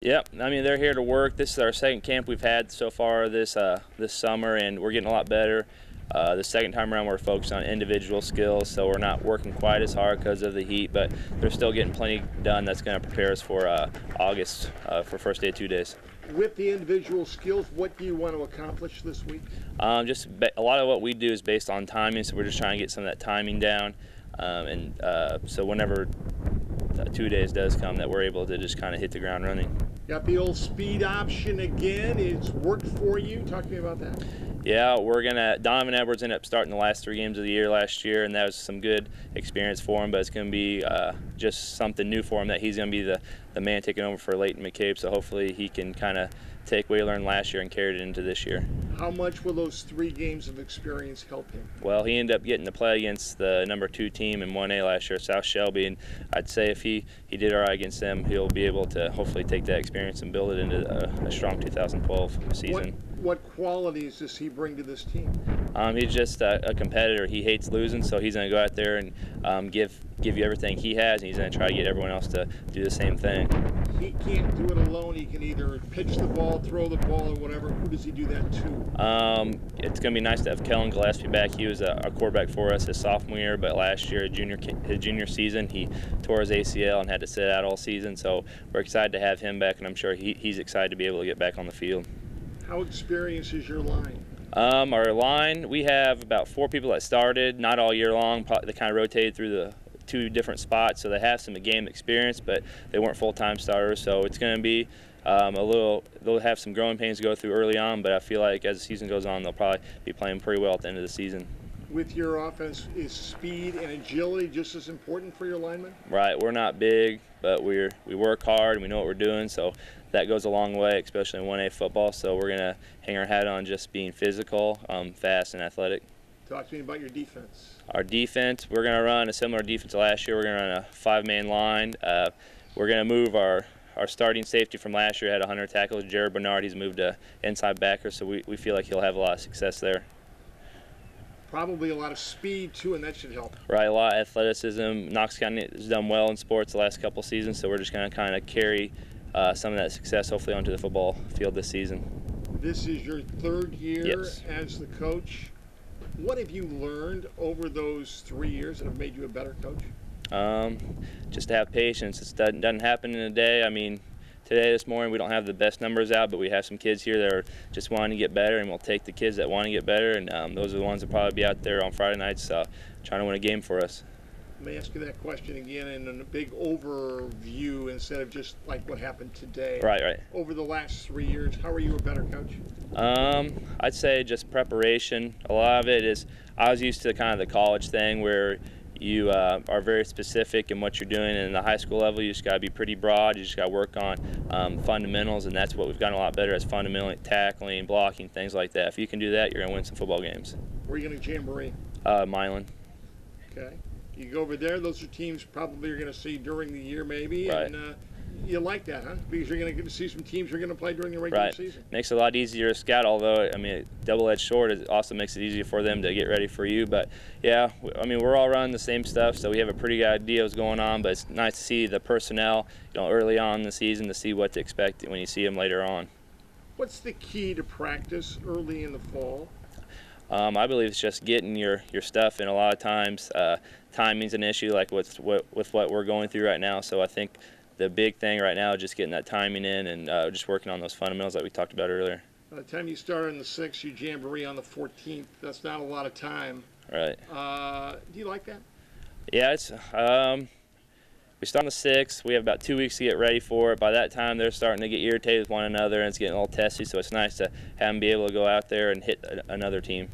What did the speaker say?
Yep, I mean, they're here to work. This is our second camp we've had so far this summer, and we're getting a lot better. The second time around, we're focused on individual skills, so we're not working quite as hard because of the heat, but they're still getting plenty done that's going to prepare us for August for first day of 2 days. With the individual skills, what do you want to accomplish this week? Just a lot of what we do is based on timing, so we're just trying to get some of that timing down, so whenever 2 days does come, that we're able to just kind of hit the ground running. Got the old speed option again. It's worked for you. Talk to me about that. Yeah, Donovan Edwards ended up starting the last 3 games of the year last year, and that was some good experience for him, but it's going to be just something new for him that he's going to be the man taking over for Leighton McCabe, so hopefully he can kind of take what he learned last year and carry it into this year. How much will those 3 games of experience help him? Well, he ended up getting to play against the #2 team in 1A last year, South Shelby, and I'd say if he did all right against them, he'll be able to hopefully take that experience and build it into a strong 2012 season. What qualities does he bring to this team? He's just a competitor. He hates losing, so he's going to go out there and give you everything he has, and he's going to try to get everyone else to do the same thing. He can't do it alone. He can either pitch the ball, throw the ball, or whatever. Who does he do that to? It's going to be nice to have Kellen Gillespie back. He was a quarterback for us his sophomore year, but last year, his junior season, he tore his ACL and had to sit out all season. So we're excited to have him back, and I'm sure he's excited to be able to get back on the field. How experienced is your line? Our line, we have about 4 people that started, not all year long. They kind of rotated through the 2 different spots, so they have some game experience, but they weren't full-time starters. So it's going to be they'll have some growing pains to go through early on, but I feel like as the season goes on, they'll probably be playing pretty well at the end of the season. With your offense, is speed and agility just as important for your linemen? Right, we're not big, but we work hard and we know what we're doing, so that goes a long way, especially in 1A football. So we're going to hang our hat on just being physical, fast, and athletic. Talk to me about your defense. Our defense, we're going to run a similar defense to last year. We're going to run a 5-man line. We're going to move our starting safety from last year, had 100 tackles. Jared Bernard, he's moved to inside backer, so we feel like he'll have a lot of success there. Probably a lot of speed, too, and that should help. Right, a lot of athleticism. Knox County has done well in sports the last couple seasons, so we're just going to kind of carry some of that success, hopefully, onto the football field this season. This is your 3rd year Yes. as the coach. What have you learned over those 3 years that have made you a better coach? Just to have patience. It doesn't happen in a day. I mean, this morning, we don't have the best numbers out, but we have some kids here that are just wanting to get better, and we'll take the kids that want to get better, and those are the ones that probably be out there on Friday nights trying to win a game for us. Let me ask you that question again in a big overview instead of just like what happened today. Right. Over the last 3 years, how are you a better coach? I'd say just preparation. A lot of it is, I was used to kind of the college thing where you are very specific in what you're doing, and in the high school level you just got to be pretty broad. You just got to work on fundamentals, and that's what we've gotten a lot better as fundamentally tackling, blocking, things like that. If you can do that, you're going to win some football games. Where are you going to jamboree? Milan. Okay. You go over there, those are teams probably you're going to see during the year maybe, Right. and you like that, huh? Because you're going to get to see some teams you're going to play during the regular season. Makes it a lot easier to scout, although, I mean, double-edged sword, it also makes it easier for them to get ready for you. But, yeah, I mean, we're all running the same stuff, so we have a pretty good idea what's going on, but it's nice to see the personnel, early on in the season to see what to expect when you see them later on. What's the key to practice early in the fall? I believe it's just getting your stuff, and a lot of times timing's an issue, like with what we're going through right now. So I think the big thing right now is just getting that timing in and just working on those fundamentals that we talked about earlier. By the time you start on the 6th, you jamboree on the 14th. That's not a lot of time. Right. Do you like that? Yeah, it's we start on the 6th. We have about 2 weeks to get ready for it. By that time, they're starting to get irritated with one another, and it's getting a little testy, so it's nice to have them be able to go out there and hit another team.